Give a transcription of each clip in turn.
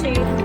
Lucky.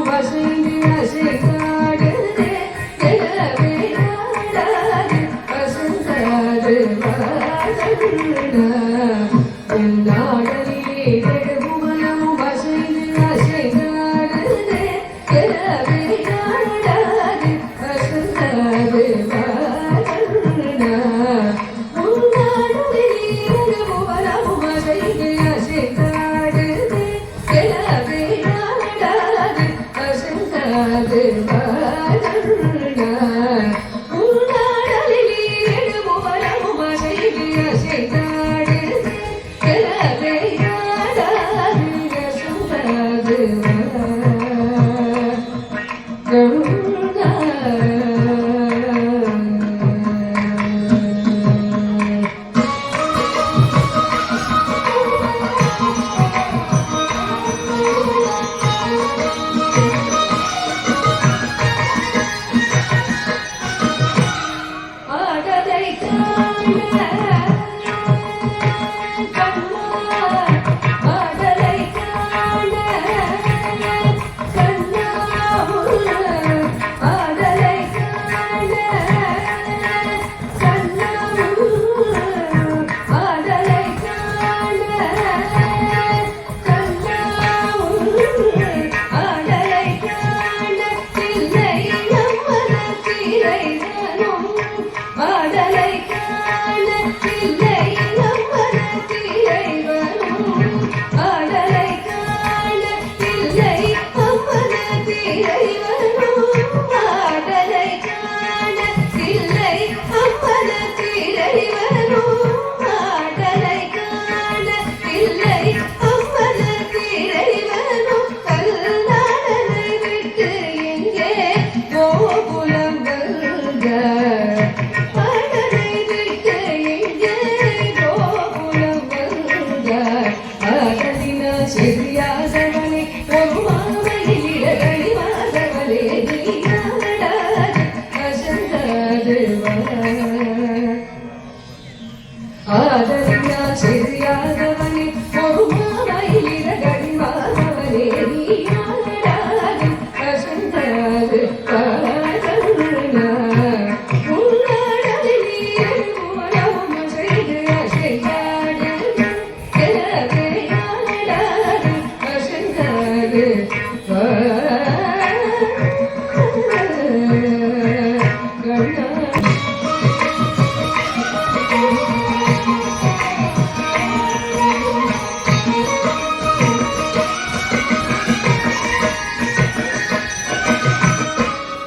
Vasanthi அசை காடுதே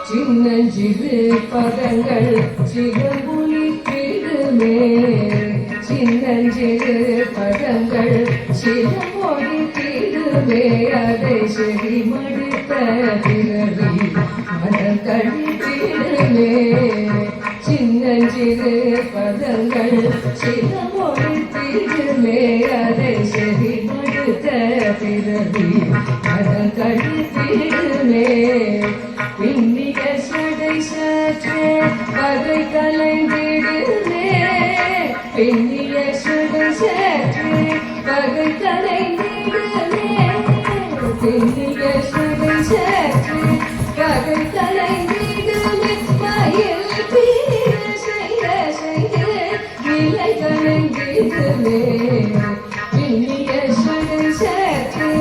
சின்னஞ்சிறு பதங்கள் சிலம்பொலித்திடுமே சின்னஞ்சிறு பதங்கள் சிலம்பொலித்திடுமே அதை செடி மடுத்த பிறவி மனம் கழித்திடுமே சின்னஞ்சிறு பதங்கள் சிலம்பொலித்திடுமே அதை செடி மடுத்த பிறவி மனம் கழித்திடுமே பின்னிய சடை சற்றே பகை கலைந்திடுமே பின்னிய சடை சற்றே பகை கலைந்திடுமே பின்னிய சடை சற்றே பகை கலைந்திடுமே மயில் பீர செய்த செய்து நிலை கலைந்திடுமே பின்னிய சடை சற்றே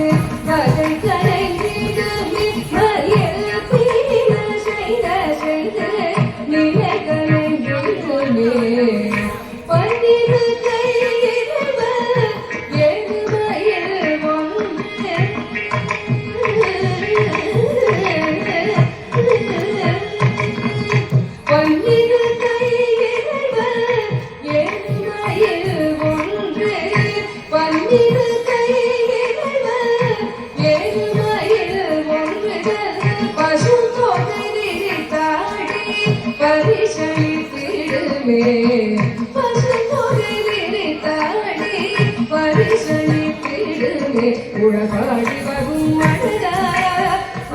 பகை கலைந்திடுமே மயில் பன்னிரு கையிடுவ எழுமையில் ஒன்று பன்னிரு கையிடுவ எழுமையில் ஒன்று பன்னிரு கையிடுவ எழுமையில் ஒன்று பசு தொகை தாடி பரிசளித்திடுமே பரிசளித்திடுமே உழபாடி வரும் மழகா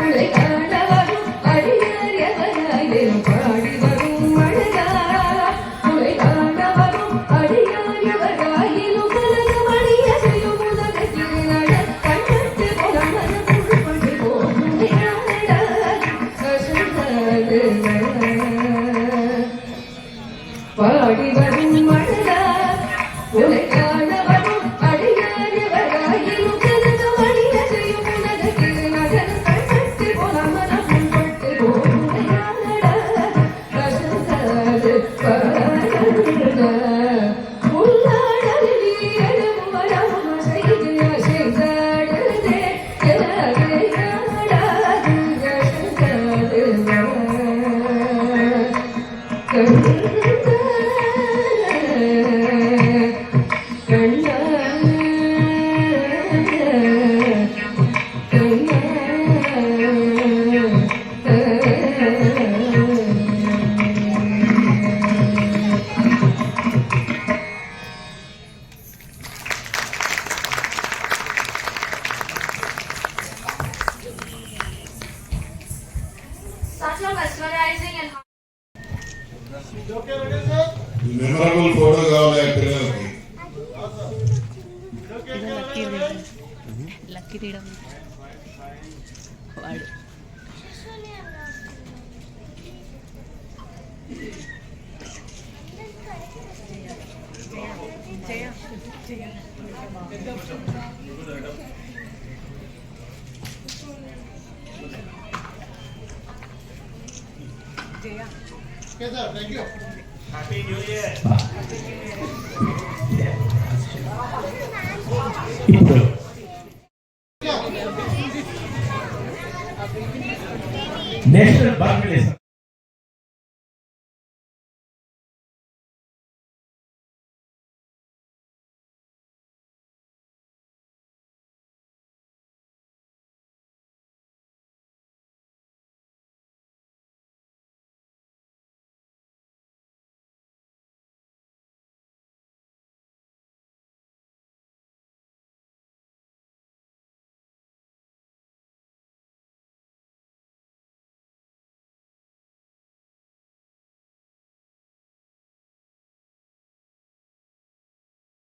உலை காண வரும் அடியாரியவராயிரம் பாடி வரும் மழகா உலை காண வரும் அடியாரியவராயிலும் கலக மணிய செய்யும் உலகத்தில் நட கண்ணத்து புலமன புழுப்படி போகும் பாடி வரும் மழகா உலை காண வரும் அடியாரியவராயிலும் கலக மணிய செய்யும் உலகத்தில் நட கண்ணத்து புலமன புழுப்படி போகும் Such a mesmerizing and memorable photo కావాలి పిల్లలకి లక్కీ తీయడం వాడు Okay, sir. Thank you. Happy New Year. Yeah. National Birthday.